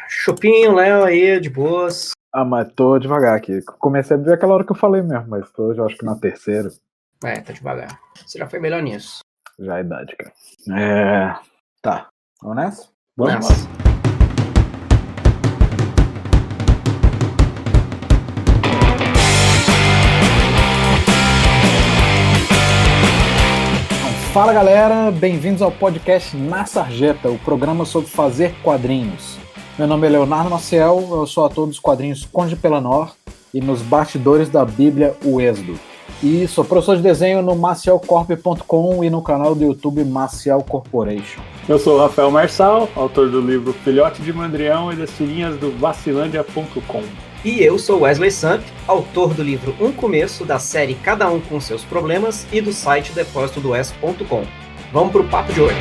Chopinho, Léo aí, de boas. Ah, mas tô devagar aqui. Comecei a ver aquela hora que eu falei mesmo, mas tô, já acho que na terceira. Tá devagar. Você já foi melhor nisso. Já é a idade, cara. Tá. Vamos nessa? Nossa. Fala galera, bem-vindos ao podcast Na Sarjeta, o programa sobre fazer quadrinhos. Meu nome é Leonardo Maciel, eu sou ator dos quadrinhos Conde Pelanor e nos bastidores da Bíblia, o Êxodo. E sou professor de desenho no macielcorp.com e no canal do YouTube Maciel Corporation. Eu sou o Rafael Marçal, autor do livro Filhote de Mandrião e das tirinhas do Vacilândia.com. E eu sou Wesley Samp, autor do livro Um Começo, da série Cada Um com Seus Problemas e do site depósitodoes.com. Vamos pro papo de hoje.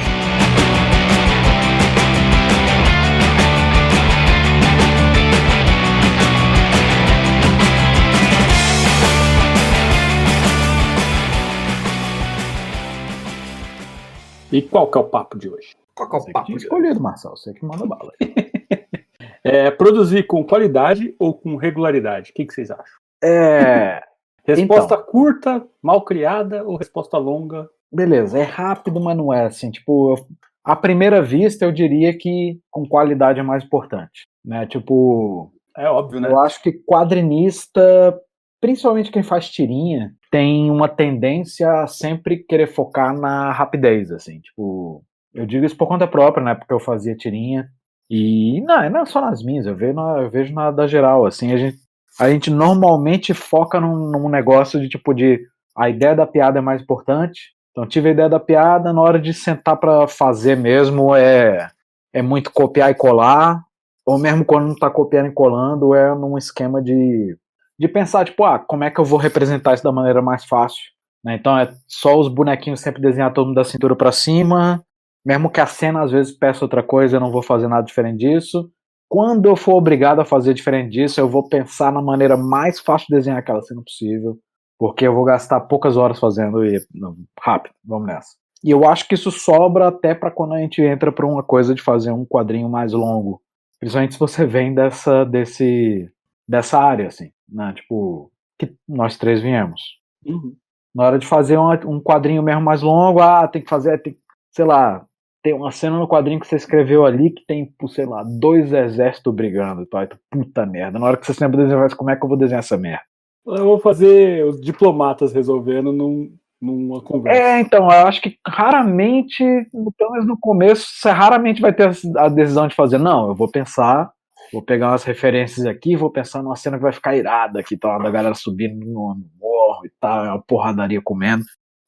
E qual que é o papo de hoje? Qual que é o papo de hoje? Escolhido, Marcelo, você que manda bala. Produzir com qualidade ou com regularidade? O que vocês acham? então, Resposta curta, mal criada ou resposta longa? Beleza, é rápido, mas não é assim. Tipo, à primeira vista eu diria que com qualidade é mais importante, né? Tipo, é óbvio, né? Eu acho que quadrinista, principalmente quem faz tirinha, tem uma tendência a sempre querer focar na rapidez, assim. Tipo, eu digo isso por conta própria, né? Porque eu fazia tirinha. E não é só nas minhas, eu vejo na da geral, assim, a gente normalmente foca num negócio de tipo de a ideia da piada é mais importante. Então tive a ideia da piada, na hora de sentar pra fazer mesmo é muito copiar e colar, ou mesmo quando não tá copiando e colando, é num esquema de pensar, tipo, como é que eu vou representar isso da maneira mais fácil, né? Então é só os bonequinhos sempre desenhar todo mundo da cintura pra cima. Mesmo que a cena às vezes peça outra coisa, eu não vou fazer nada diferente disso. Quando eu for obrigado a fazer diferente disso, eu vou pensar na maneira mais fácil de desenhar aquela cena possível, porque eu vou gastar poucas horas fazendo e rápido, vamos nessa. E eu acho que isso sobra até para quando a gente entra para uma coisa de fazer um quadrinho mais longo, principalmente se você vem dessa área, assim, né? Tipo, que nós três viemos. Uhum. Na hora de fazer um quadrinho mesmo mais longo, tem que fazer, sei lá, tem uma cena no quadrinho que você escreveu ali que tem, sei lá, 2 exércitos brigando, tá? Puta merda. Na hora que você se lembra de desenhar, como é que eu vou desenhar essa merda? Eu vou fazer os diplomatas resolvendo numa conversa. Então, eu acho que raramente, pelo menos no começo, você raramente vai ter a decisão de fazer, não, eu vou pensar, vou pegar umas referências aqui, vou pensar numa cena que vai ficar irada aqui, tá? Da galera subindo no morro e tal, uma porradaria comendo.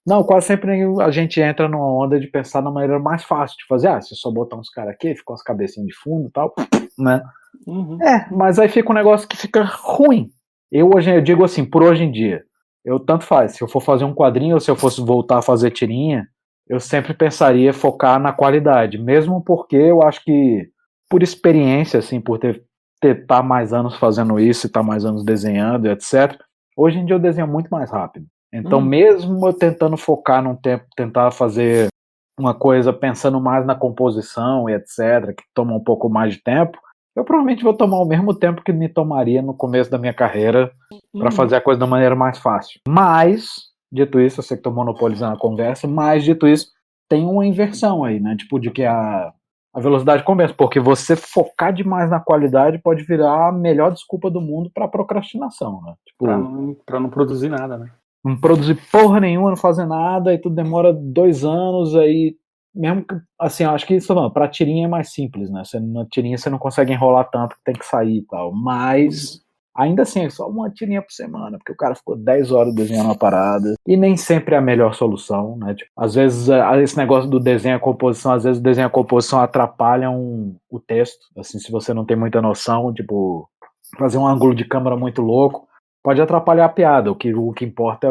Não, quase sempre a gente entra numa onda de pensar na maneira mais fácil de fazer. Se só botar uns caras aqui, ficam as cabecinhas de fundo e tal, né? Uhum. Mas aí fica um negócio que fica ruim. Eu digo assim, por hoje em dia, eu tanto faz, se eu for fazer um quadrinho ou se eu fosse voltar a fazer tirinha, eu sempre pensaria focar na qualidade, mesmo porque eu acho que, por experiência, assim, por tá mais anos fazendo isso e tá mais anos desenhando, etc., hoje em dia eu desenho muito mais rápido. Então, mesmo eu tentando focar num tempo, tentar fazer uma coisa pensando mais na composição e etc., que toma um pouco mais de tempo, eu provavelmente vou tomar o mesmo tempo que me tomaria no começo da minha carreira para fazer a coisa da maneira mais fácil. Mas, dito isso, eu sei que estou monopolizando a conversa, mas, dito isso, tem uma inversão aí, né? Tipo, de que a velocidade compensa, porque você focar demais na qualidade pode virar a melhor desculpa do mundo para procrastinação, né? Tipo, pra não produzir nada, né? Não produzir porra nenhuma, não fazer nada, e tudo demora 2 anos, aí mesmo que, assim, eu acho que isso, pra tirinha é mais simples, né? Na tirinha você não consegue enrolar tanto que tem que sair e tal, mas ainda assim, é só uma tirinha por semana, porque o cara ficou 10 horas desenhando uma parada, e nem sempre é a melhor solução, né? Tipo, às vezes, esse negócio do desenho e composição, às vezes o desenho e a composição atrapalham o texto, assim, se você não tem muita noção, tipo, fazer um ângulo de câmera muito louco, pode atrapalhar a piada. O que importa é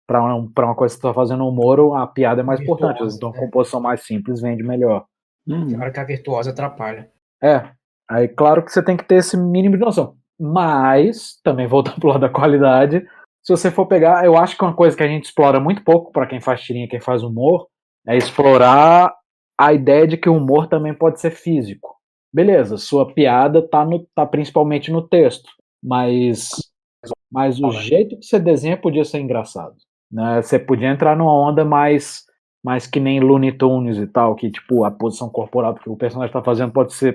pra uma coisa que você tá fazendo humor, a piada é mais Virtuosa, importante. Então a composição mais simples vende melhor. Claro que a virtuosa atrapalha. Aí claro que você tem que ter esse mínimo de noção. Mas, também voltando pro lado da qualidade, se você for pegar, eu acho que uma coisa que a gente explora muito pouco para quem faz tirinha, quem faz humor, é explorar a ideia de que o humor também pode ser físico. Beleza, sua piada tá principalmente no texto, mas o jeito que você desenha podia ser engraçado, né? Você podia entrar numa onda mais que nem Looney Tunes e tal, que tipo a posição corporal que o personagem está fazendo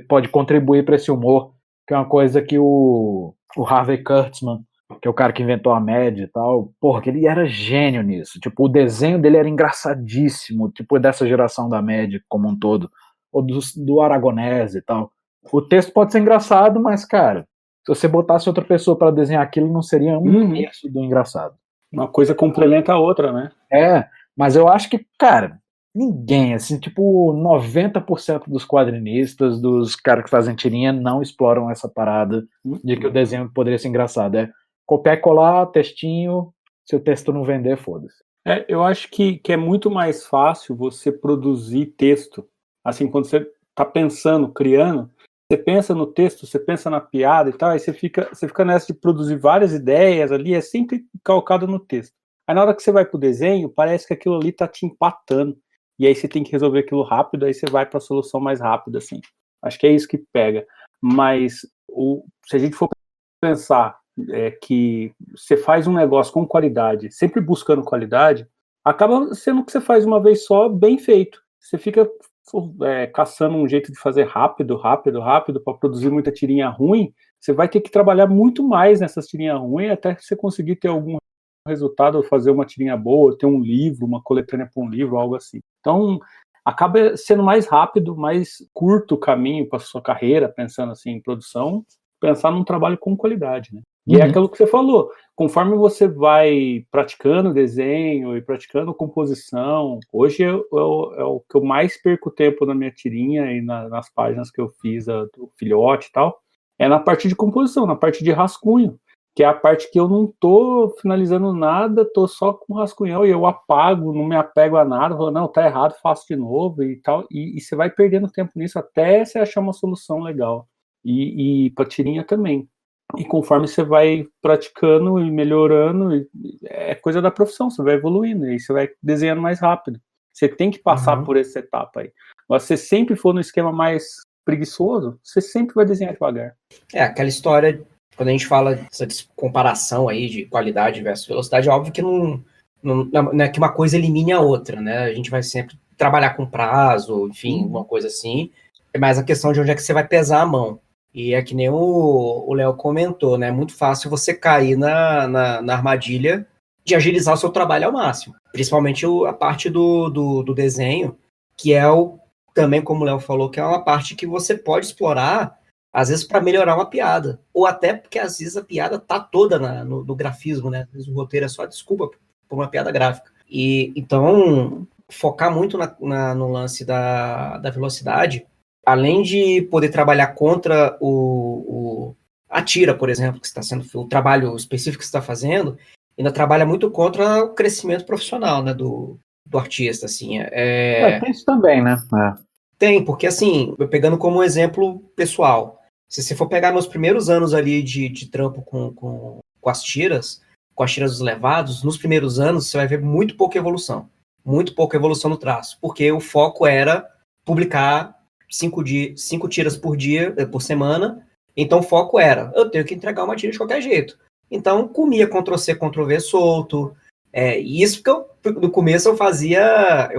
pode contribuir para esse humor, que é uma coisa que o Harvey Kurtzman, que é o cara que inventou a média e tal, porra, que ele era gênio nisso. Tipo, o desenho dele era engraçadíssimo, tipo, dessa geração da média como um todo, ou do Aragonese e tal. O texto pode ser engraçado, mas, cara, se você botasse outra pessoa para desenhar aquilo, não seria um terço do engraçado. Uma coisa complementa a outra, né? Mas eu acho que, cara, ninguém, assim, tipo, 90% dos quadrinistas, dos caras que fazem tirinha, não exploram essa parada de que o desenho poderia ser engraçado. É copiar e colar, textinho, se o texto não vender, foda-se. Eu acho que é muito mais fácil você produzir texto. Assim, quando você tá pensando, criando, você pensa no texto, você pensa na piada e tal, aí você fica nessa de produzir várias ideias ali, é sempre calcado no texto. Aí na hora que você vai pro desenho, parece que aquilo ali tá te empatando. E aí você tem que resolver aquilo rápido, aí você vai pra solução mais rápida, assim. Acho que é isso que pega. Mas se a gente for pensar que você faz um negócio com qualidade, sempre buscando qualidade, acaba sendo que você faz uma vez só, bem feito. Você fica caçando um jeito de fazer rápido para produzir muita tirinha ruim, você vai ter que trabalhar muito mais nessas tirinhas ruins até você conseguir ter algum resultado, fazer uma tirinha boa, ter um livro, uma coletânea para um livro, algo assim. Então, acaba sendo mais rápido, mais curto o caminho para sua carreira, pensando assim em produção, pensar num trabalho com qualidade, né? E é aquilo que você falou, conforme você vai praticando desenho e praticando composição, hoje é o que eu mais perco tempo na minha tirinha e nas páginas que eu fiz do filhote e tal, é na parte de composição, na parte de rascunho, que é a parte que eu não tô finalizando nada, tô só com rascunhão e eu apago, não me apego a nada, falo, não, tá errado, faço de novo e tal, e você vai perdendo tempo nisso até você achar uma solução legal. E pra tirinha também. E conforme você vai praticando e melhorando, é coisa da profissão, você vai evoluindo, e você vai desenhando mais rápido. Você tem que passar por essa etapa aí. Mas se você sempre for no esquema mais preguiçoso, você sempre vai desenhar devagar. Aquela história, quando a gente fala dessa comparação aí de qualidade versus velocidade, é óbvio que não é que uma coisa elimine a outra, né? A gente vai sempre trabalhar com prazo, enfim, uma coisa assim. É mais a questão de onde é que você vai pesar a mão. E é que nem o Léo comentou, né? É muito fácil você cair na armadilha de agilizar o seu trabalho ao máximo. Principalmente a parte do desenho, que é também, como o Léo falou, que é uma parte que você pode explorar, às vezes, para melhorar uma piada. Ou até porque, às vezes, a piada tá toda no grafismo, né? Às vezes, o roteiro é só desculpa por uma piada gráfica. E, então, focar muito no lance da velocidade, além de poder trabalhar contra a tira, por exemplo, que está sendo o trabalho específico que você está fazendo, ainda trabalha muito contra o crescimento profissional, né, do artista, assim. Tem isso também, né? Tem, porque assim, pegando como exemplo pessoal, se você for pegar meus primeiros anos ali de trampo com as tiras dos levados, nos primeiros anos você vai ver muito pouca evolução no traço, porque o foco era publicar 5 tiras por semana, então o foco era, eu tenho que entregar uma tira de qualquer jeito. Então, comia Ctrl+C, Ctrl+V solto, e isso porque no começo eu fazia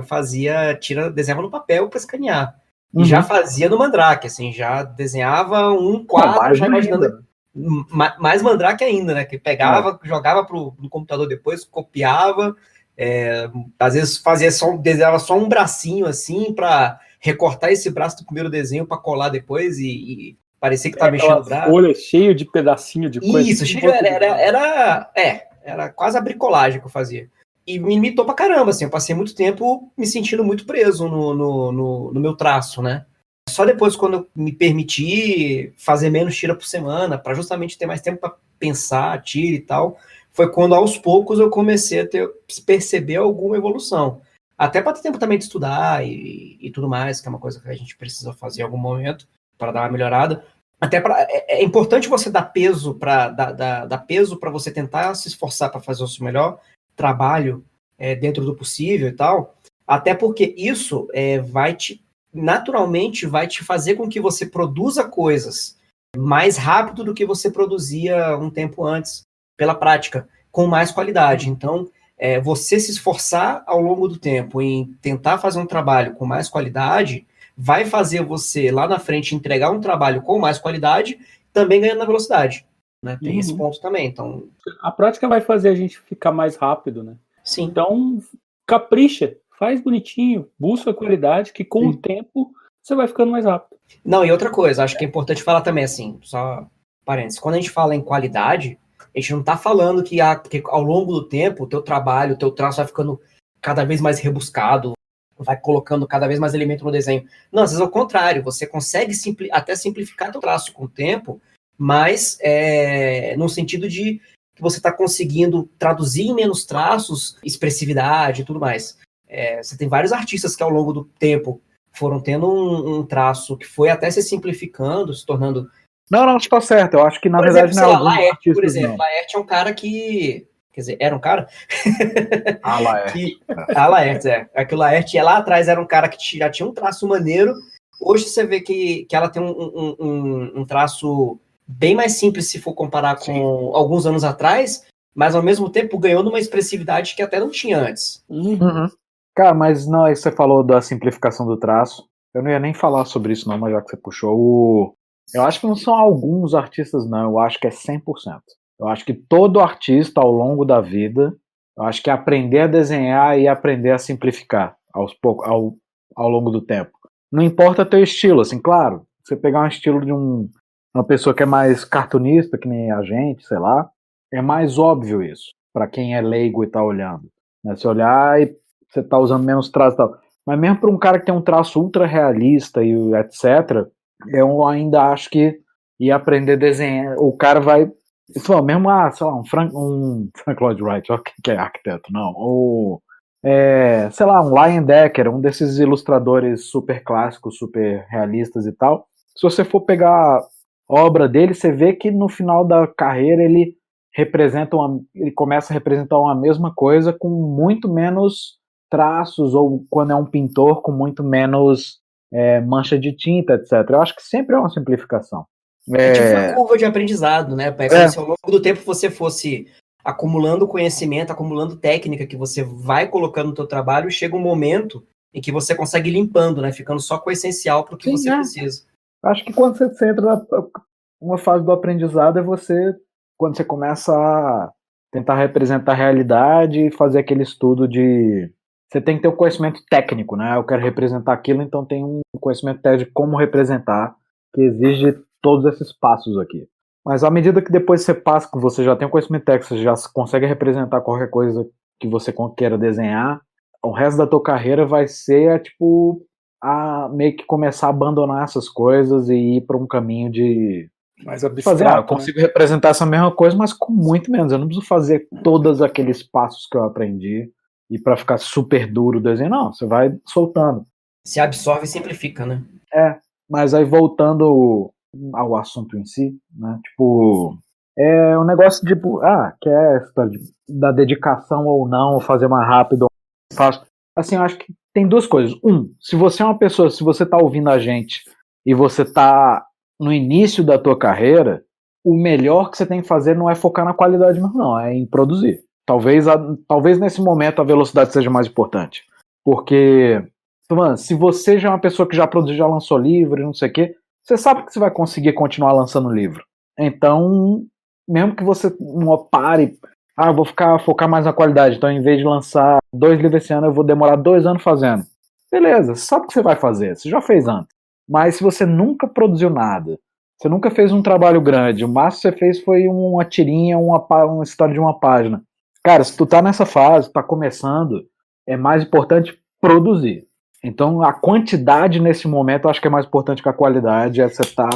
desenhava no papel para escanear, e já fazia no Mandrake, assim, já desenhava um quadro, já imaginando, mais Mandrake ainda, né, que pegava, jogava no computador depois, copiava, às vezes desenhava só um bracinho, assim, para recortar esse braço do primeiro desenho para colar depois e parecia que estava mexendo o braço. Folha cheio de pedacinho de coisa. Isso, era quase a bricolagem que eu fazia. E me imitou pra caramba, assim, eu passei muito tempo me sentindo muito preso no meu traço, né? Só depois, quando eu me permiti fazer menos tira por semana, para justamente ter mais tempo para pensar, tira e tal, foi quando aos poucos eu comecei a perceber alguma evolução. Até para ter tempo também de estudar e tudo mais, que é uma coisa que a gente precisa fazer em algum momento para dar uma melhorada. Até é importante você dar peso para você tentar se esforçar para fazer o seu melhor trabalho dentro do possível e tal, até porque isso vai te naturalmente vai te fazer com que você produza coisas mais rápido do que você produzia um tempo antes, pela prática, com mais qualidade. Então, você se esforçar ao longo do tempo em tentar fazer um trabalho com mais qualidade vai fazer você, lá na frente, entregar um trabalho com mais qualidade, também ganhando na velocidade. Né? Tem esse ponto também. Então, a prática vai fazer a gente ficar mais rápido, né? sim. Então, capricha, faz bonitinho, busca qualidade, que com o tempo você vai ficando mais rápido. Não, e outra coisa, acho que é importante falar também, assim, só parênteses, quando a gente fala em qualidade, a gente não está falando que ao longo do tempo o teu trabalho, o teu traço vai ficando cada vez mais rebuscado, vai colocando cada vez mais elemento no desenho. Não, às vezes ao contrário, você consegue até simplificar teu traço com o tempo, mas no sentido de que você está conseguindo traduzir em menos traços, expressividade e tudo mais. Você tem vários artistas que ao longo do tempo foram tendo um traço que foi até se simplificando, se tornando... Não, está certo. Eu acho que, na verdade, não é alguns Laerte, artistas, por exemplo. Laerte é um cara que... Quer dizer, era um cara? Laerte. Laerte, que o Laerte lá atrás era um cara que já tinha um traço maneiro. Hoje você vê que ela tem um traço bem mais simples se for comparar com alguns anos atrás, mas ao mesmo tempo ganhou numa expressividade que até não tinha antes. Uhum. Cara, mas não, aí você falou da simplificação do traço. Eu não ia nem falar sobre isso não, mas já que você puxou, eu acho que não são alguns artistas não, eu acho que é 100%. Eu acho que todo artista ao longo da vida, eu acho que aprender a desenhar e aprender a simplificar ao longo do tempo. Não importa teu estilo, assim, claro, você pegar um estilo de uma pessoa que é mais cartunista, que nem a gente, sei lá, é mais óbvio isso, para quem é leigo e tá olhando. Né? Se olhar e você tá usando menos traço e tal. Mas mesmo para um cara que tem um traço ultra realista e etc., eu ainda acho que ir aprender a desenhar, o cara vai... Isso mesmo, sei lá, um Frank Lloyd Wright, que é arquiteto, não. Ou, sei lá, um Leyendecker, um desses ilustradores super clássicos, super realistas e tal. Se você for pegar a obra dele, você vê que no final da carreira ele começa a representar uma mesma coisa com muito menos traços, ou quando é um pintor, com muito menos mancha de tinta, etc. Eu acho que sempre é uma simplificação. É tipo uma curva de aprendizado, né? É como se ao longo do tempo você fosse acumulando conhecimento, acumulando técnica que você vai colocando no teu trabalho, e chega um momento em que você consegue ir limpando, né? Ficando só com o essencial para o que você precisa. Acho que quando você entra uma fase do aprendizado quando você começa a tentar representar a realidade e fazer aquele estudo de... Você tem que ter um conhecimento técnico, né? Eu quero representar aquilo, então tem um conhecimento técnico de como representar, que exige todos esses passos aqui. Mas à medida que depois você passa, que você já tem um conhecimento técnico, você já consegue representar qualquer coisa que você queira desenhar, o resto da tua carreira vai ser, tipo, a meio que começar a abandonar essas coisas e ir para um caminho de... mais abstrato, eu consigo representar essa mesma coisa, mas com muito menos. Eu não preciso fazer todos aqueles passos que eu aprendi e para ficar super duro o desenho. Não, você vai soltando. Se absorve e simplifica, né? Mas aí voltando ao assunto em si, né? Tipo, é um negócio de, que é da dedicação ou não, fazer mais rápido ou mais fácil. Assim, eu acho que tem duas coisas. Se você é uma pessoa, se você tá ouvindo a gente e você tá no início da tua carreira, o melhor que você tem que fazer não é focar na qualidade mesmo, não, é em produzir. Talvez nesse momento a velocidade seja mais importante. Porque, mano, se você já é uma pessoa que já produziu, já lançou livro e não sei o quê, você sabe que você vai conseguir continuar lançando livro. Então, mesmo que você não pare, eu vou focar mais na qualidade, então em vez de lançar 2 livros esse ano, eu vou demorar 2 anos fazendo. Beleza, você sabe o que você vai fazer, você já fez antes. Mas se você nunca produziu nada, você nunca fez um trabalho grande, o máximo que você fez foi uma tirinha, uma história de uma página. Cara, se tu tá nessa fase, tá começando, é mais importante produzir. Então a quantidade nesse momento eu acho que é mais importante que a qualidade, você tá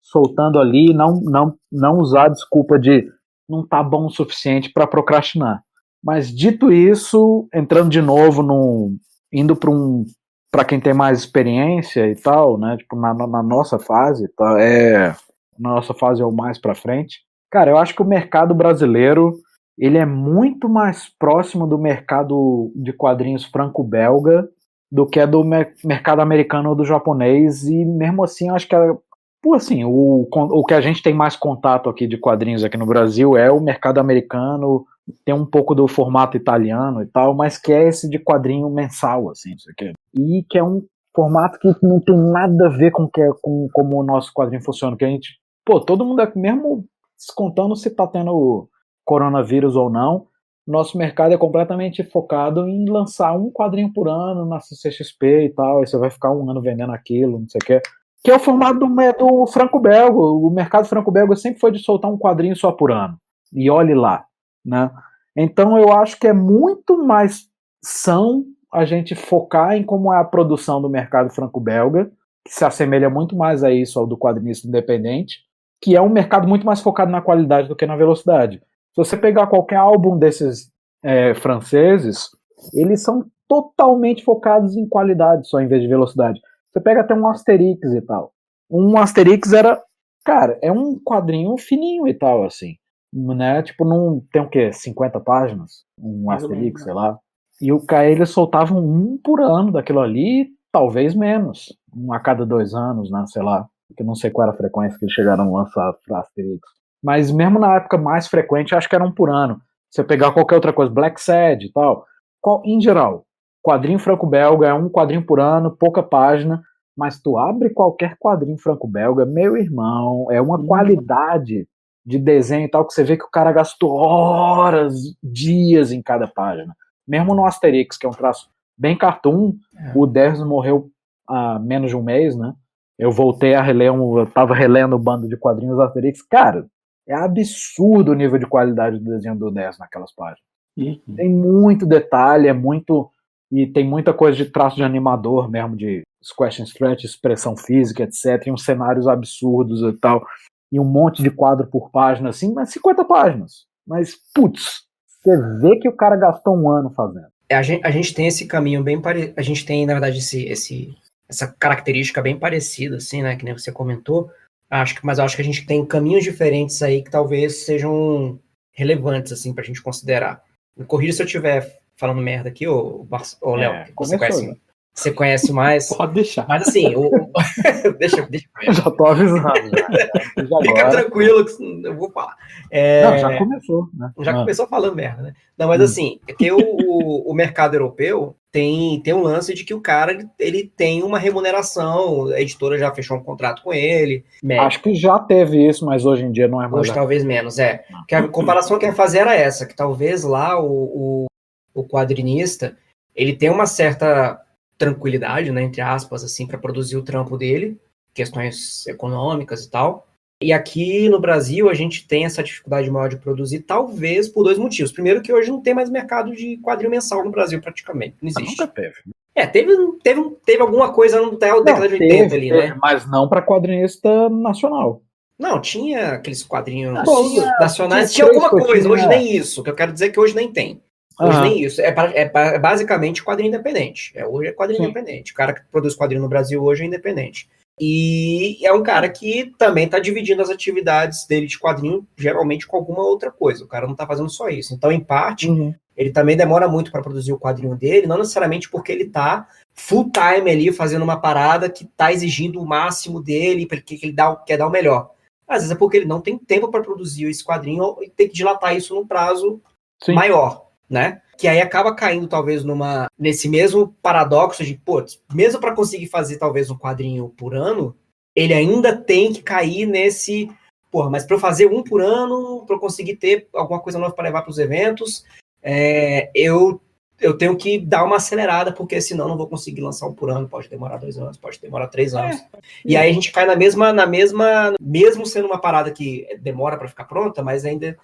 soltando ali, não usar a desculpa de não tá bom o suficiente para procrastinar. Mas dito isso, entrando de novo indo para quem tem mais experiência e tal, né? Tipo, na nossa fase, tá? Na nossa fase é o mais para frente. Cara, eu acho que o mercado brasileiro ele é muito mais próximo do mercado de quadrinhos franco-belga do que é do mercado americano ou do japonês, e mesmo assim, eu acho que assim, o que a gente tem mais contato aqui de quadrinhos aqui no Brasil é o mercado americano, tem um pouco do formato italiano e tal, mas que é esse de quadrinho mensal, assim, isso aqui. E que é um formato que não tem nada a ver com como o nosso quadrinho funciona, que a gente, todo mundo aqui, mesmo descontando se tá tendo coronavírus ou não, nosso mercado é completamente focado em lançar um quadrinho por ano na CCXP e tal, aí você vai ficar um ano vendendo aquilo, não sei o que. Que é o formato do franco-belga. O mercado franco-belga sempre foi de soltar um quadrinho só por ano. E olhe lá, né? Então eu acho que é muito mais são a gente focar em como é a produção do mercado franco-belga, que se assemelha muito mais a isso, ao do quadrinista independente, que é um mercado muito mais focado na qualidade do que na velocidade. Se você pegar qualquer álbum desses franceses, eles são totalmente focados em qualidade só em vez de velocidade. Você pega até um Asterix e tal. Um Asterix é um quadrinho fininho e tal, assim, né? Tipo, não tem o quê? 50 páginas? Um Asterix, sei lá. E o cara, eles soltavam um por ano daquilo ali, talvez menos. Um a cada 2 anos, né? Sei lá. Eu não sei qual era a frequência que eles chegaram a lançar pra Asterix. Mas mesmo na época mais frequente, acho que era um por ano. Você pegar qualquer outra coisa, Black Sad e tal. Em geral, quadrinho franco-belga é um quadrinho por ano, pouca página, mas tu abre qualquer quadrinho franco-belga, meu irmão, é uma qualidade de desenho e tal, que você vê que o cara gastou horas, dias em cada página. Mesmo no Asterix, que é um traço bem cartoon, o Derzo morreu há menos de um mês, né? Eu voltei a reler, eu tava relendo o bando de quadrinhos do Asterix. Cara, é absurdo o nível de qualidade do desenho do Derzo naquelas páginas. Tem muito detalhe, e tem muita coisa de traço de animador mesmo, de squash and stretch, expressão física, etc. E uns cenários absurdos e tal. E um monte de quadro por página, assim, mas 50 páginas. Mas, putz, você vê que o cara gastou um ano fazendo. A gente tem esse caminho bem parecido. A gente tem, na verdade, essa característica bem parecida, assim, né? Que nem você comentou. Mas eu acho que a gente tem caminhos diferentes aí que talvez sejam relevantes, assim, pra gente considerar. Me corrija se eu estiver falando merda aqui, ô Léo, você conhece mais. Pode deixar. Mas assim, deixa eu já tô avisando. Fica tranquilo que eu vou falar. Não, já começou, né? Já começou falando merda, né? Não, mas assim, é que o mercado europeu tem um lance de que o cara ele tem uma remuneração, a editora já fechou um contrato com ele. Acho que já teve isso, mas hoje em dia não é mais. Hoje talvez menos, Que a comparação que eu ia fazer era essa, que talvez lá o quadrinista, ele tem uma certa tranquilidade, né, entre aspas, assim, para produzir o trampo dele, questões econômicas e tal. E aqui no Brasil a gente tem essa dificuldade maior de produzir, talvez por 2 motivos. Primeiro, que hoje não tem mais mercado de quadrinho mensal no Brasil, praticamente. Não existe. Nunca teve. Teve alguma coisa na década de 80 ali, né? Mas não para quadrinista nacional. Não, tinha aqueles quadrinhos nacionais, tinha alguma coisa. Hoje nem isso, que eu quero dizer é que hoje nem tem. Hoje nem isso. É basicamente quadrinho independente. Hoje é quadrinho independente. O cara que produz quadrinho no Brasil hoje é independente. E é um cara que também está dividindo as atividades dele de quadrinho, geralmente com alguma outra coisa. O cara não está fazendo só isso. Então, em parte, ele também demora muito para produzir o quadrinho dele, não necessariamente porque ele está full time ali fazendo uma parada que está exigindo o máximo dele, porque ele quer dar o melhor. Às vezes é porque ele não tem tempo para produzir esse quadrinho e tem que dilatar isso num prazo maior, né? Que aí acaba caindo talvez nesse mesmo paradoxo de, mesmo para conseguir fazer talvez um quadrinho por ano, ele ainda tem que cair nesse, mas para eu fazer um por ano, para eu conseguir ter alguma coisa nova para levar para os eventos, eu tenho que dar uma acelerada, porque senão não vou conseguir lançar um por ano, pode demorar 2 anos, pode demorar 3 anos. E aí a gente cai na mesma, mesmo sendo uma parada que demora para ficar pronta, mas ainda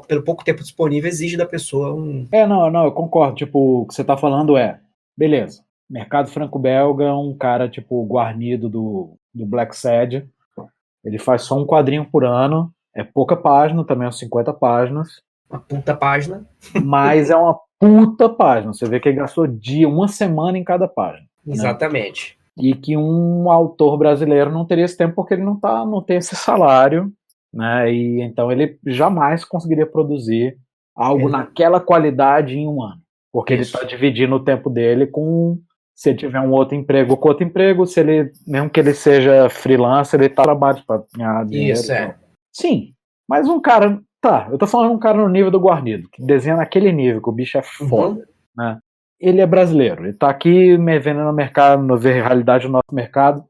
pelo pouco tempo disponível, exige da pessoa Não, eu concordo. Tipo, o que você tá falando beleza, mercado franco-belga, um cara, tipo, guarnido do Black Sad, ele faz só um quadrinho por ano, é pouca página, também são 50 páginas. Uma puta página. Mas é uma puta página. Você vê que ele gastou uma semana em cada página. Exatamente. Né? E que um autor brasileiro não teria esse tempo porque ele não tem esse salário, né? E então ele jamais conseguiria produzir algo naquela qualidade em um ano. Porque ele está dividindo o tempo dele com Se ele tiver um outro emprego com outro emprego, se ele, mesmo que ele seja freelancer, ele trabalha para ganhar dinheiro. Isso, é. Sim, mas um cara, tá, eu tô falando de um cara no nível do Guarnido, que desenha naquele nível, que o bicho é foda, né? Ele é brasileiro, ele tá aqui me vendo no mercado, ver a realidade do nosso mercado.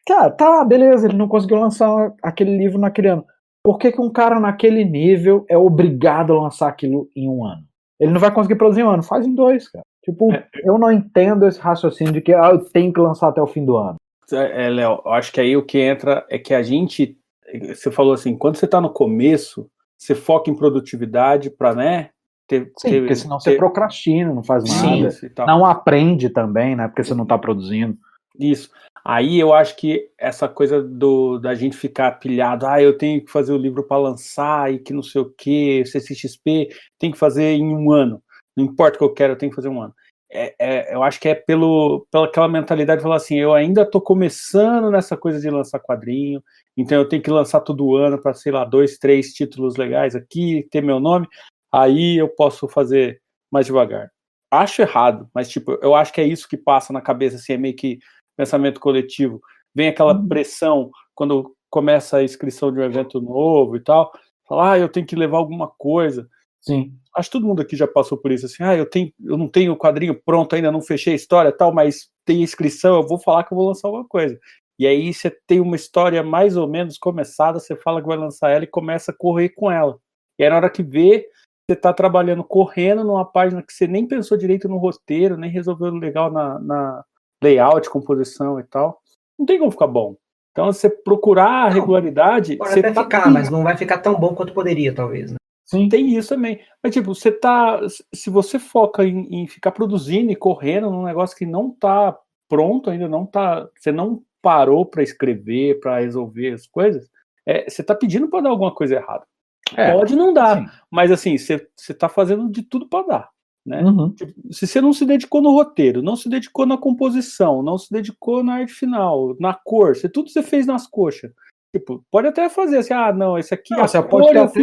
Cara, tá, beleza, ele não conseguiu lançar aquele livro naquele ano. Por que um cara naquele nível é obrigado a lançar aquilo em um ano? Ele não vai conseguir produzir em um ano, faz em 2, cara. Tipo, eu não entendo esse raciocínio de que eu tenho que lançar até o fim do ano. Léo, eu acho que aí o que entra é que a gente, você falou assim, quando você tá no começo, você foca em produtividade pra, né? Porque senão você procrastina, não faz nada. Não aprende também, né? Porque você não tá produzindo. Isso. Aí eu acho que essa coisa da gente ficar pilhado, eu tenho que fazer o livro para lançar e que não sei o que, CCXP, tem que fazer em um ano. Não importa o que eu quero, eu tenho que fazer um ano. Eu acho que é pela aquela mentalidade de falar assim, eu ainda tô começando nessa coisa de lançar quadrinho, então eu tenho que lançar todo ano para, sei lá, 2, 3 títulos legais aqui, ter meu nome, aí eu posso fazer mais devagar. Acho errado, mas tipo, eu acho que é isso que passa na cabeça, assim, é meio que pensamento coletivo. Vem aquela pressão quando começa a inscrição de um evento novo e tal, fala, eu tenho que levar alguma coisa. Sim. Acho que todo mundo aqui já passou por isso, assim, eu não tenho o quadrinho pronto ainda, não fechei a história e tal, mas tem inscrição, eu vou falar que eu vou lançar alguma coisa. E aí você tem uma história mais ou menos começada, você fala que vai lançar ela e começa a correr com ela. E aí na hora que vê, você tá trabalhando, correndo numa página que você nem pensou direito no roteiro, nem resolveu legal na layout, composição e tal. Não tem como ficar bom. Então, você procurar a regularidade... Pode até ficar, mas não vai ficar tão bom quanto poderia, talvez, né? Sim. Tem isso também. Mas, tipo, se você foca em ficar produzindo e correndo num negócio que não tá pronto ainda, você não parou para escrever, para resolver as coisas, você tá pedindo para dar alguma coisa errada. Pode não dar, sim. Mas assim, você tá fazendo de tudo para dar, né? Tipo, se você não se dedicou no roteiro, não se dedicou na composição, não se dedicou na arte final, na cor, tudo você fez nas coxas. Tipo, pode até fazer assim, não, esse aqui... Não, você pode ter até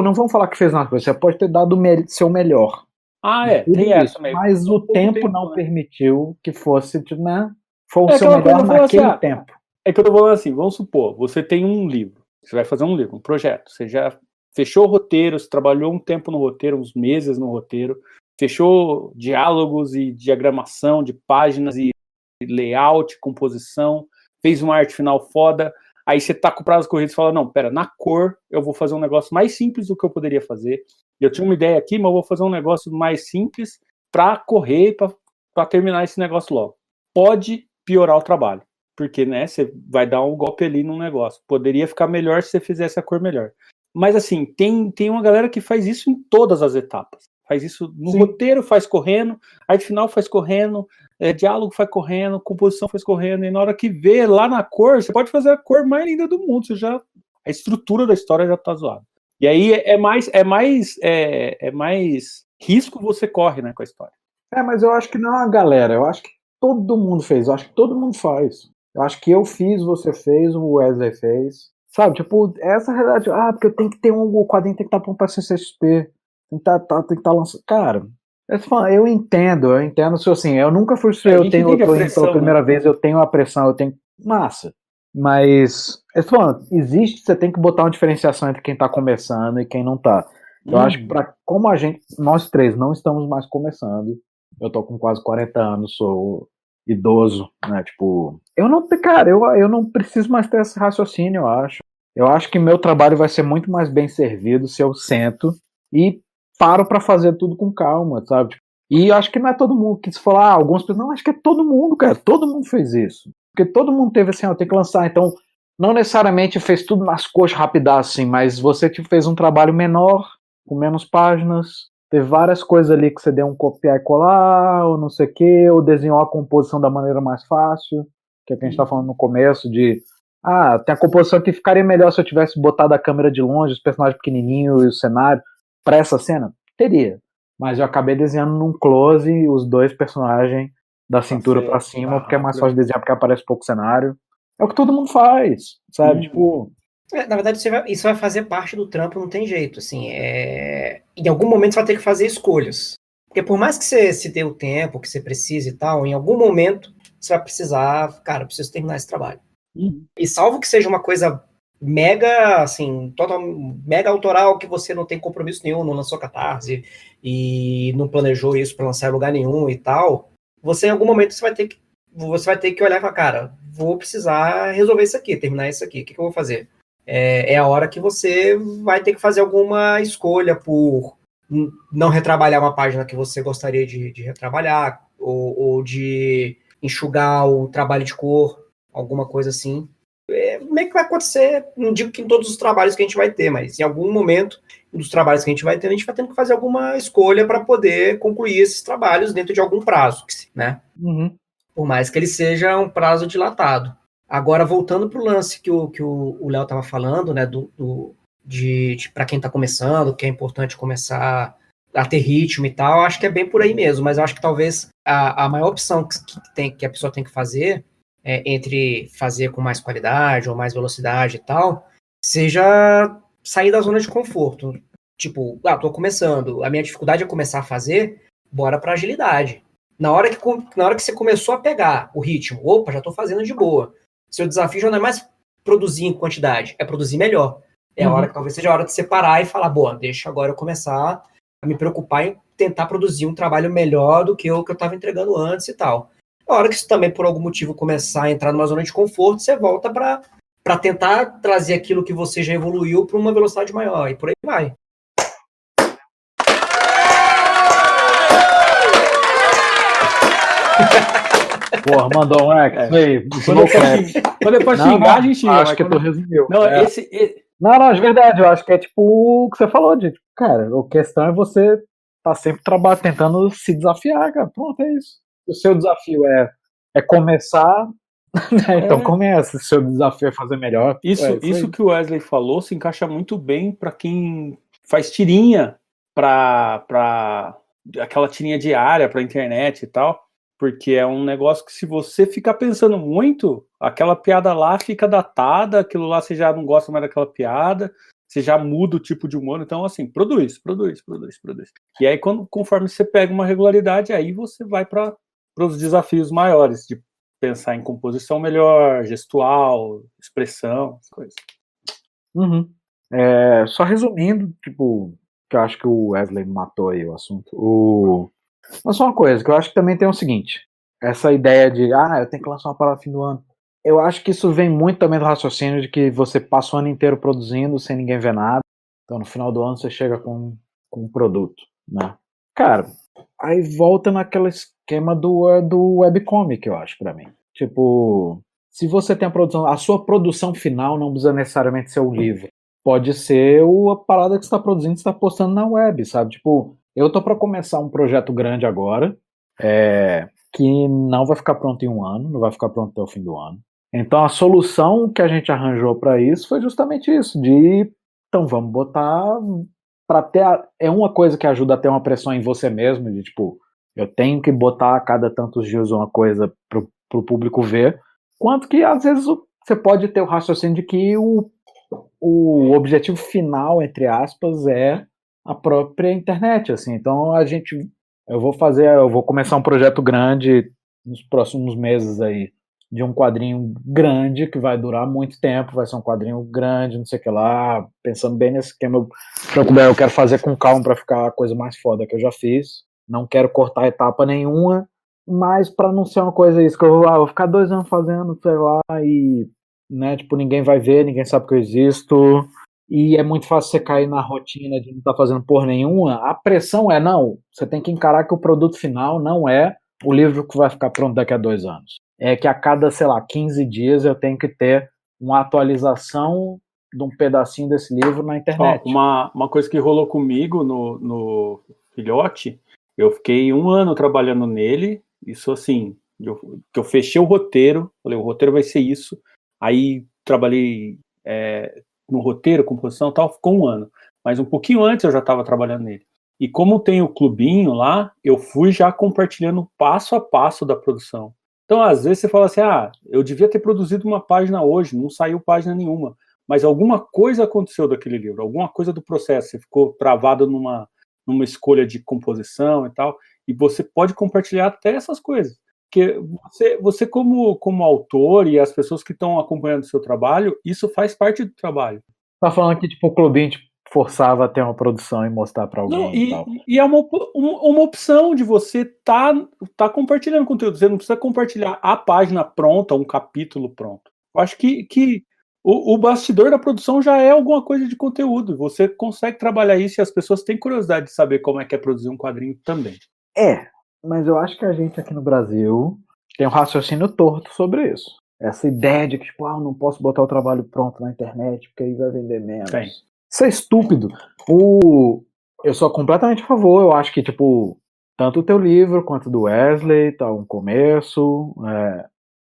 não vamos falar que fez nas coisas, você pode ter dado seu melhor. Tem essa mesmo. Mas o tempo não permitiu que fosse, né? Foi o seu melhor naquele tempo. É que eu tô falando assim, vamos supor, você tem um livro, você vai fazer um livro, um projeto, você já fechou o roteiro, você trabalhou um tempo no roteiro, uns meses no roteiro, fechou diálogos e diagramação de páginas e layout, composição, fez uma arte final foda, aí você tá com o prazo corrido e fala, não, pera, na cor eu vou fazer um negócio mais simples do que eu poderia fazer. Eu tinha uma ideia aqui, mas eu vou fazer um negócio mais simples para correr, para terminar esse negócio logo. Pode piorar o trabalho, porque, né, você vai dar um golpe ali no negócio. Poderia ficar melhor se você fizesse a cor melhor. Mas, assim, tem uma galera que faz isso em todas as etapas. Faz isso no roteiro, faz correndo, arte final faz correndo, diálogo faz correndo, composição faz correndo, e na hora que vê lá na cor, você pode fazer a cor mais linda do mundo, a estrutura da história já tá zoada. E aí é mais risco você corre, né, com a história. Mas eu acho que não é uma galera, eu acho que todo mundo fez, eu acho que todo mundo faz. Eu acho que eu fiz, você fez, o Wesley fez. Sabe, tipo, essa realidade, porque eu tenho que ter o quadrinho tem que estar pronto para CCXP, tem que estar lançando. Cara, eu entendo, se assim, eu nunca fui, eu tô indo pela primeira vez, eu tenho a pressão, eu tenho. Massa. Mas, existe, você tem que botar uma diferenciação entre quem tá começando e quem não tá. Eu acho que como nós três não estamos mais começando, eu tô com quase 40 anos, sou idoso, né, tipo, eu não preciso mais ter esse raciocínio, eu acho. Eu acho que meu trabalho vai ser muito mais bem servido se eu sento e paro pra fazer tudo com calma, sabe? E eu acho que não é todo mundo que se falar, algumas pessoas, não, acho que é todo mundo, cara, todo mundo fez isso. Porque todo mundo teve assim, eu tenho que lançar, então não necessariamente fez tudo nas coxas rapidaço, assim, mas você fez um trabalho menor, com menos páginas, teve várias coisas ali que você deu um copiar e colar, ou não sei o que, ou desenhou a composição da maneira mais fácil, que é o que a gente tá falando no começo, de tem a composição que ficaria melhor se eu tivesse botado a câmera de longe, os personagens pequenininhos e o cenário, pra essa cena? Teria. Mas eu acabei desenhando num close os dois personagens da cintura pra cima, porque é mais fácil de desenhar, porque aparece pouco cenário. É o que todo mundo faz, sabe? Tipo... Na verdade, isso vai fazer parte do trampo, não tem jeito, assim, em algum momento você vai ter que fazer escolhas. Porque por mais que você se dê o tempo que você precise e tal, em algum momento você vai precisar, cara, eu preciso terminar esse trabalho. E salvo que seja uma coisa mega, assim, mega autoral, que você não tem compromisso nenhum, não lançou Catarse e não planejou isso para lançar em lugar nenhum e tal, você em algum momento você vai ter que olhar e falar, cara, vou precisar resolver isso aqui, terminar isso aqui, o que eu vou fazer? É a hora que você vai ter que fazer alguma escolha por não retrabalhar uma página que você gostaria de retrabalhar, ou de enxugar o trabalho de cor, alguma coisa assim. Meio que vai acontecer, não digo que em todos os trabalhos que a gente vai ter, mas em algum momento dos trabalhos que a gente vai ter, a gente vai tendo que fazer alguma escolha para poder concluir esses trabalhos dentro de algum prazo, né? Por mais que ele seja um prazo dilatado. Agora, voltando para o lance que o Léo estava falando, né, para quem está começando, que é importante começar a ter ritmo e tal, acho que é bem por aí mesmo, mas eu acho que talvez a maior opção que a pessoa tem que fazer entre fazer com mais qualidade ou mais velocidade e tal, seja sair da zona de conforto. Tipo, tô começando, a minha dificuldade é começar a fazer, bora para agilidade. Na hora que você começou a pegar o ritmo, opa, já tô fazendo de boa. Seu desafio já não é mais produzir em quantidade, é produzir melhor. É a hora que talvez seja a hora de separar e falar, boa, deixa agora eu começar a me preocupar em tentar produzir um trabalho melhor do que o que eu estava entregando antes e tal. A hora que isso também, por algum motivo, começar a entrar numa zona de conforto, você volta para tentar trazer aquilo que você já evoluiu para uma velocidade maior, e por aí vai. Porra, mandou um aí. Quando é pra xingar, a gente xinga. Acho que tu resumiu. Não, Não, de verdade, eu acho que é tipo o que você falou, de, cara, a questão é você tá sempre tentando se desafiar, cara. Pronto, é isso. O seu desafio é começar, né? Então começa. Se o seu desafio é fazer melhor. Isso que o Wesley falou se encaixa muito bem para quem faz tirinha para aquela tirinha diária para internet e tal, porque é um negócio que se você ficar pensando muito, aquela piada lá fica datada, aquilo lá você já não gosta mais daquela piada, você já muda o tipo de humor, então assim, produz. E aí conforme você pega uma regularidade, aí você vai para os desafios maiores, de pensar em composição melhor, gestual, expressão, as coisas. Só resumindo, tipo, que eu acho que o Wesley matou aí o assunto. Mas só uma coisa, que eu acho que também tem o seguinte, essa ideia de, eu tenho que lançar uma parada no fim do ano. Eu acho que isso vem muito também do raciocínio de que você passa o ano inteiro produzindo sem ninguém ver nada, então no final do ano você chega com um produto, né? Cara, aí volta naquele esquema do webcomic, eu acho, pra mim. Tipo, se você tem a sua produção final não precisa necessariamente ser o livro. Pode ser a parada que você está produzindo, você está postando na web, sabe? Tipo, eu tô para começar um projeto grande agora, que não vai ficar pronto em um ano, não vai ficar pronto até o fim do ano. Então a solução que a gente arranjou para isso foi justamente isso, então vamos botar para ter é uma coisa que ajuda a ter uma pressão em você mesmo, de tipo, eu tenho que botar a cada tantos dias uma coisa pro público ver, quanto que às vezes você pode ter o raciocínio de que o objetivo final, entre aspas, é a própria internet, assim. Então eu vou começar um projeto grande nos próximos meses aí, de um quadrinho grande que vai durar muito tempo, vai ser um quadrinho grande, não sei o que lá, pensando bem nesse esquema, eu quero fazer com calma para ficar a coisa mais foda que eu já fiz, não quero cortar etapa nenhuma, mas para não ser uma coisa isso, que eu vou ficar 2 anos fazendo, sei lá, e, né, tipo, ninguém vai ver, ninguém sabe que eu existo, e é muito fácil você cair na rotina de não estar fazendo porra nenhuma. A pressão não, você tem que encarar que o produto final não é o livro que vai ficar pronto daqui a 2 anos. É que a cada, sei lá, 15 dias eu tenho que ter uma atualização de um pedacinho desse livro na internet. Uma coisa que rolou comigo no Filhote, eu fiquei 1 ano trabalhando nele, isso assim, que eu fechei o roteiro, falei, o roteiro vai ser isso, aí trabalhei no roteiro, composição e tal, ficou 1 ano. Mas um pouquinho antes eu já estava trabalhando nele. E como tem o clubinho lá, eu fui já compartilhando passo a passo da produção. Então, às vezes você fala assim, eu devia ter produzido uma página hoje, não saiu página nenhuma. Mas alguma coisa aconteceu daquele livro, alguma coisa do processo, você ficou travado numa escolha de composição e tal, e você pode compartilhar até essas coisas. Porque você como autor e as pessoas que estão acompanhando o seu trabalho, isso faz parte do trabalho. Tá falando que tipo, o clubinho te forçava a ter uma produção e mostrar pra alguém Não, e tal. e é uma opção de você tá compartilhando conteúdo. Você não precisa compartilhar a página pronta, um capítulo pronto. Eu acho que o bastidor da produção já é alguma coisa de conteúdo. Você consegue trabalhar isso e as pessoas têm curiosidade de saber como é que é produzir um quadrinho também. Mas eu acho que a gente aqui no Brasil tem um raciocínio torto sobre isso. Essa ideia de que, tipo, eu não posso botar o trabalho pronto na internet porque aí vai vender menos. Tem. Isso é estúpido. Eu sou completamente a favor. Eu acho que, tipo, tanto o teu livro quanto do Wesley, tá um começo,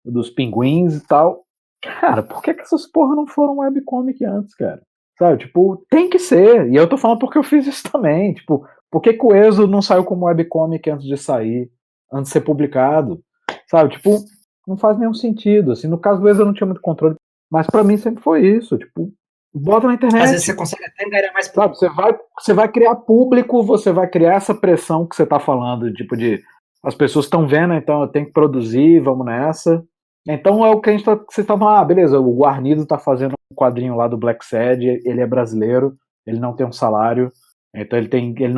dos Pinguins e tal. Cara, por que essas porra não foram webcomic antes, cara? Sabe, tipo, tem que ser. E eu tô falando porque eu fiz isso também. Tipo, por que o Exo não saiu como webcomic antes de sair? Antes de ser publicado? Sabe, tipo, não faz nenhum sentido. Assim, no caso do Exo eu não tinha muito controle. Mas pra mim sempre foi isso. Tipo, bota na internet. Às vezes você consegue até engariar mais público. Sabe, você vai criar público, você vai criar essa pressão que você tá falando, tipo, de as pessoas estão vendo, então eu tenho que produzir, vamos nessa. Então é o que a gente tá. Vocês estavam falando, beleza, o Guarnido tá fazendo um quadrinho lá do Black Sad, ele é brasileiro, ele não tem um salário, então ele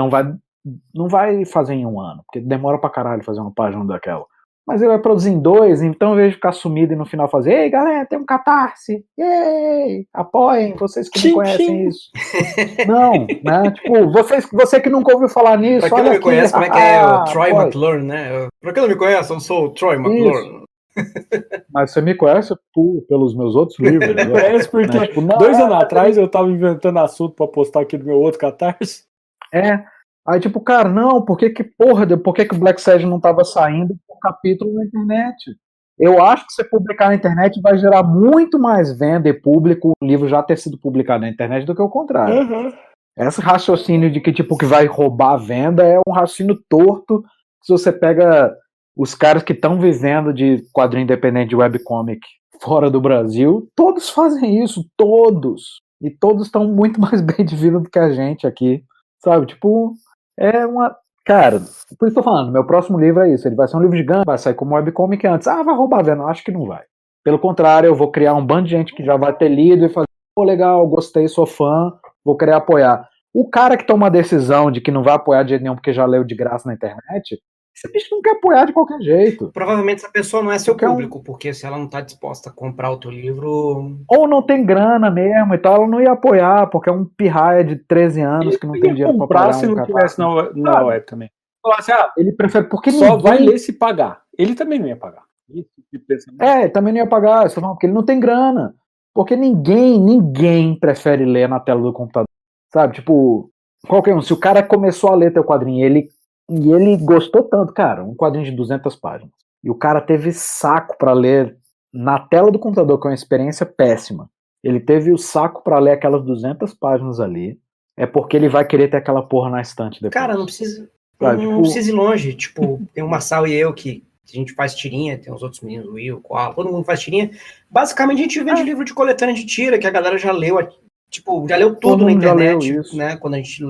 não vai fazer em um ano, porque demora pra caralho fazer uma página daquela. Mas ele vai produzir em 2, então ao invés de ficar sumido e no final fazer, ei galera, tem um Catarse, yay, apoiem, vocês que não conhecem isso. Não, né, tipo, você que nunca ouviu falar nisso, pra quem não me conhece, como é que é o Troy McClure, né? Pra quem não me conhece, eu sou o Troy McClure. Mas você me conhece pelos meus outros livros. Me conhece porque, né? Tipo, 2 anos atrás eu tava inventando assunto pra postar aqui no meu outro Catarse. Aí tipo, cara, não, por que o Black Sad não tava saindo por capítulo na internet? Eu acho que você publicar na internet vai gerar muito mais venda e público o livro já ter sido publicado na internet do que o contrário. Uhum. Esse raciocínio de que tipo que vai roubar a venda é um raciocínio torto. Se você pega os caras que estão vivendo de quadrinho independente de webcomic fora do Brasil, todos fazem isso, todos. E todos estão muito mais bem de vida do que a gente aqui. Sabe, tipo, Cara, por isso que eu tô falando, meu próximo livro é isso, ele vai ser um livro gigante, vai sair como webcomic antes. Vai roubar a venda? Eu acho que não vai. Pelo contrário, eu vou criar um bando de gente que já vai ter lido e fazer, pô, legal, gostei, sou fã, vou querer apoiar. O cara que toma a decisão de que não vai apoiar de jeito nenhum porque já leu de graça na internet, esse bicho não quer apoiar de qualquer jeito. Provavelmente essa pessoa não é seu público, porque se ela não tá disposta a comprar o teu livro... Ou não tem grana mesmo e tal, ela não ia apoiar, porque é um pirraia de 13 anos que não tem dinheiro pra pagar se não tivesse na web também. Falasse, ele prefere, porque só vai ler se pagar. Ele também não ia pagar. Também não ia pagar, porque ele não tem grana. Porque ninguém prefere ler na tela do computador. Sabe, tipo, qualquer um. Se o cara começou a ler teu quadrinho e ele gostou tanto, cara, um quadrinho de 200 páginas, e o cara teve saco pra ler na tela do computador, que é uma experiência péssima, ele teve o saco pra ler aquelas 200 páginas ali, é porque ele vai querer ter aquela porra na estante depois. Cara, não precisa ir longe. Tipo, tem o Marçal e eu que a gente faz tirinha, tem os outros meninos, o Will, o Koala, todo mundo faz tirinha. Basicamente a gente vende livro de coletânea de tira, que a galera já leu, tipo, já leu tudo na internet, né, quando a gente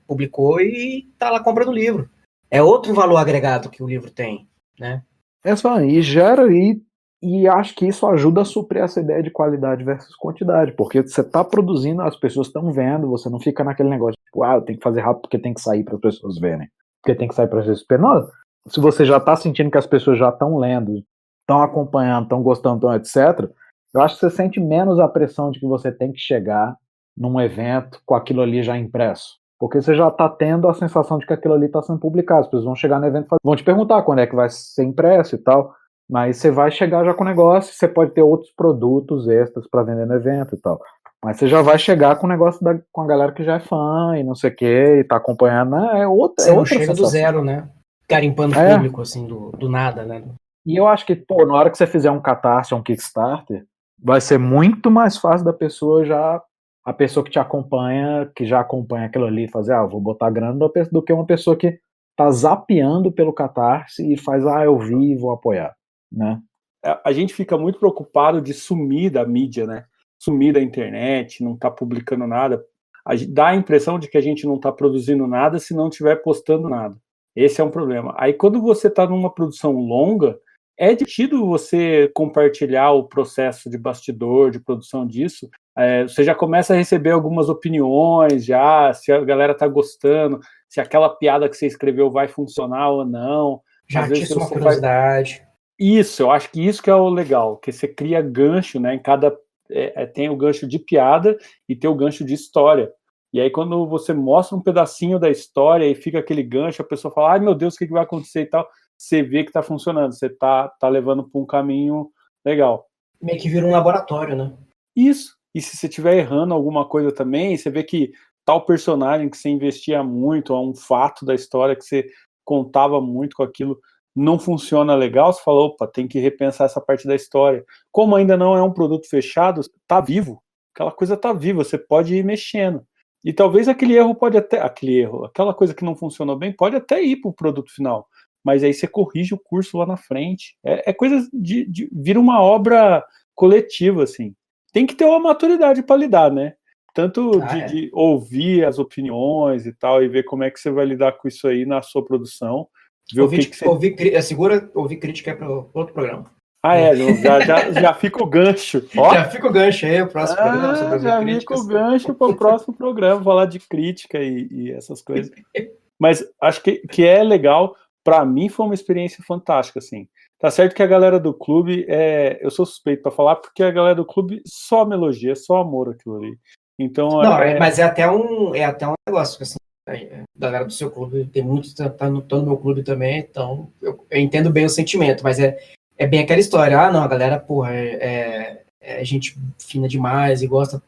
publicou, e tá lá comprando o livro. É outro valor agregado que o livro tem, né? E gera, e acho que isso ajuda a suprir essa ideia de qualidade versus quantidade, porque você tá produzindo, as pessoas estão vendo, você não fica naquele negócio, tipo, eu tenho que fazer rápido porque tem que sair para as pessoas verem, porque tem que sair para as pessoas verem. Não, se você já tá sentindo que as pessoas já estão lendo, estão acompanhando, estão gostando, etc., eu acho que você sente menos a pressão de que você tem que chegar num evento com aquilo ali já impresso. Porque você já está tendo a sensação de que aquilo ali está sendo publicado. As pessoas vão chegar no evento e vão te perguntar quando é que vai ser impresso e tal. Mas você vai chegar já com o negócio, você pode ter outros produtos extras para vender no evento e tal. Mas você já vai chegar com o negócio com a galera que já é fã e não sei o que, e tá acompanhando. Você não chega sensação. Do zero, né? Garimpando público, assim, do nada, né? E eu acho que, pô, na hora que você fizer um Catarse ou um Kickstarter, vai ser muito mais fácil da pessoa a pessoa que te acompanha, que já acompanha aquilo ali, fazer, vou botar grana, do que uma pessoa que tá zapeando pelo Catarse e faz, eu vi e vou apoiar, né? A gente fica muito preocupado de sumir da mídia, né? Sumir da internet, não tá publicando nada. dá a impressão de que a gente não está produzindo nada se não estiver postando nada. Esse é um problema. Aí quando você está numa produção longa, é divertido você compartilhar o processo de bastidor, de produção disso. Você já começa a receber algumas opiniões, já, se a galera está gostando, se aquela piada que você escreveu vai funcionar ou não. Já Às vezes tive uma você curiosidade. Isso, eu acho que isso que é o legal, que você cria gancho, né? Em cada tem o gancho de piada e tem o gancho de história. E aí quando você mostra um pedacinho da história e fica aquele gancho, a pessoa fala, ai meu Deus, o que vai acontecer e tal, você vê que tá funcionando, você tá levando para um caminho legal. Meio que vira um laboratório, né? Isso. E se você estiver errando alguma coisa também, você vê que tal personagem que você investia muito, um fato da história que você contava muito com aquilo, não funciona legal, você fala, opa, tem que repensar essa parte da história. Como ainda não é um produto fechado, tá vivo, aquela coisa tá viva, você pode ir mexendo. E talvez aquele erro pode até, aquela coisa que não funcionou bem, pode até ir para o produto final, mas aí você corrige o curso lá na frente. É coisa vira uma obra coletiva, assim. Tem que ter uma maturidade para lidar, né? Tanto de ouvir as opiniões e tal, e ver como é que você vai lidar com isso aí na sua produção. Ouvir crítica é para outro programa. Já fica o gancho. Ó. Já fica o gancho aí, o próximo programa sobre já fica o gancho para o próximo programa, falar de crítica e essas coisas. Mas acho que é legal. Para mim foi uma experiência fantástica, assim. Tá certo que a galera do clube, eu sou suspeito para falar, porque a galera do clube só me elogia, só amor aquilo ali. Então, mas é até um negócio, assim, a galera do seu clube, tem muitos, tá no meu clube também, então eu entendo bem o sentimento, mas é bem aquela história, não, a galera, porra, é gente fina demais e gosta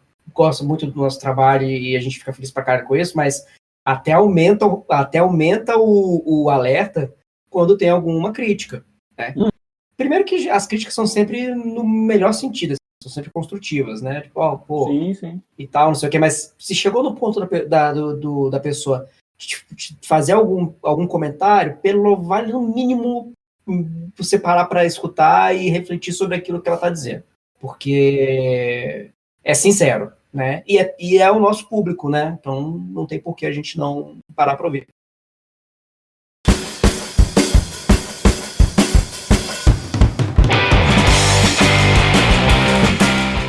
muito do nosso trabalho e a gente fica feliz pra caralho com isso, mas até aumenta o alerta quando tem alguma crítica, né? Primeiro que as críticas são sempre no melhor sentido, são sempre construtivas, né? Tipo, sim. E tal, não sei o que, mas se chegou no ponto da pessoa fazer algum comentário, vale no mínimo você parar para escutar e refletir sobre aquilo que ela está dizendo. Porque é sincero, né? E é o nosso público, né? Então não tem por que a gente não parar para ouvir.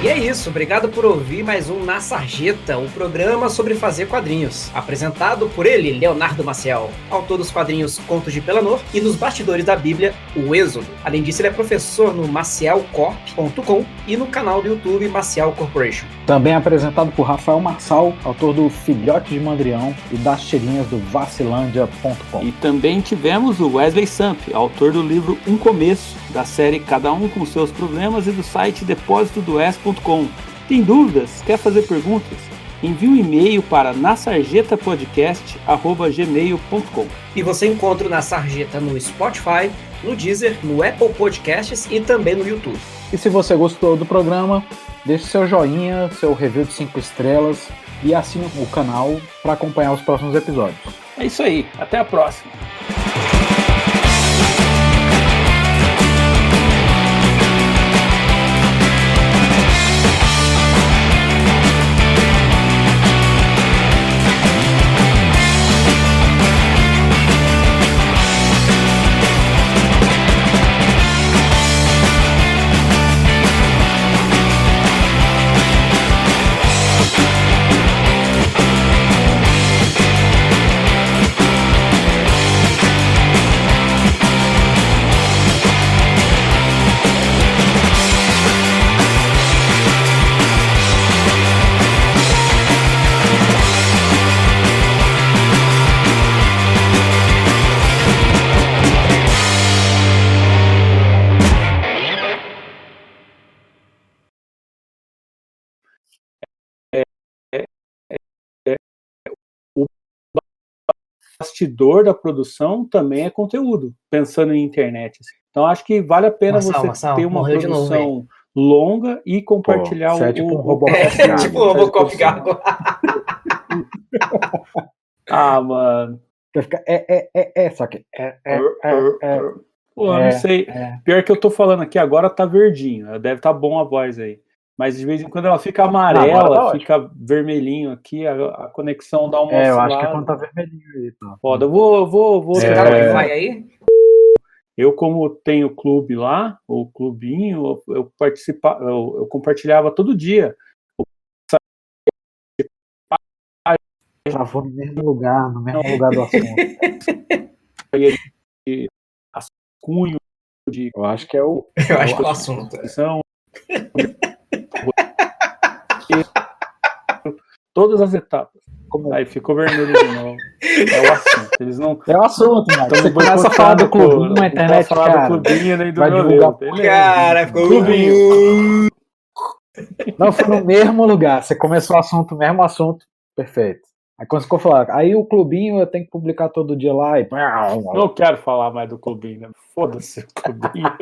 E é isso, obrigado por ouvir mais um Na Sarjeta, o programa sobre fazer quadrinhos. Apresentado por ele, Leonardo Maciel, autor dos quadrinhos Contos de Pelanor e nos bastidores da Bíblia, o Êxodo. Além disso, ele é professor no macielcorp.com e no canal do YouTube Maciel Corporation. Também apresentado por Rafael Marçal, autor do Filhote de Mandrião e das tirinhas do Vacilândia.com. E também tivemos o Wesley Samp, autor do livro Um Começo, da série Cada Um com Seus Problemas e do site depósitodoes.com. Tem dúvidas? Quer fazer perguntas? Envie um e-mail para nasarjetapodcast@gmail.com. E você encontra o Na Sarjeta no Spotify, no Deezer, no Apple Podcasts e também no YouTube. E se você gostou do programa, deixe seu joinha, seu review de 5 estrelas e assine o canal para acompanhar os próximos episódios. É isso aí, até a próxima! Bastidor da produção também é conteúdo, pensando em internet. Então acho que vale a pena você ter uma produção longa e compartilhar o tipo um Robocop Gago. Mano. Só que Pô, não sei. Pior que eu tô falando aqui agora tá verdinho. Deve tá bom a voz aí. Mas de vez em quando ela fica agora amarela, tá fica vermelhinho aqui, a conexão dá uma eu acho que é oscilada. quando tá vermelhinho aí, tá? Foda. Eu vou Você tentar tá no de Wi-Fi novo. aí? Eu, como tenho clube lá, o clubinho, eu compartilhava todo dia. Travou no mesmo lugar do assunto. Cunho de Eu acho que é o. Eu acho que é o assunto. Constituição, todas as etapas. Como Aí ficou vermelho de novo. É o assunto. Eles não é o assunto, mano. estão Você começa a falar do clubinho na internet, falar cara. do clubinho nem do vai meu divulgar- livro. Beleza. Cara, ficou. Clubinho. Não, foi no mesmo lugar. Você começou o assunto, o mesmo assunto. Perfeito. Aí quando você for falar, aí o clubinho eu tenho que publicar todo dia lá e. Não quero falar mais do clubinho, né? Foda-se o clubinho.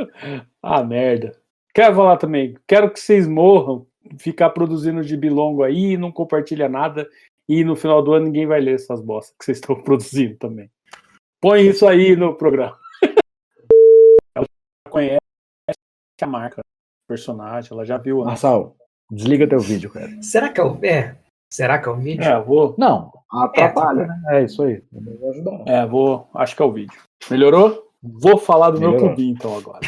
Ah, merda. Quero falar também. Quero que vocês morram, ficar produzindo gibi longo aí e não compartilha nada. E no final do ano ninguém vai ler essas bostas que vocês estão produzindo também. Põe isso aí no programa. Ela conhece a marca, o personagem, ela já viu antes. Marçal, desliga teu vídeo, cara. Será que é o. Será que é o vídeo? É, vou. Não, atrapalha, né? É isso aí. Eu vou ajudar. Acho que é o vídeo. Melhorou? Vou falar do meu Melhorou. clubinho então agora.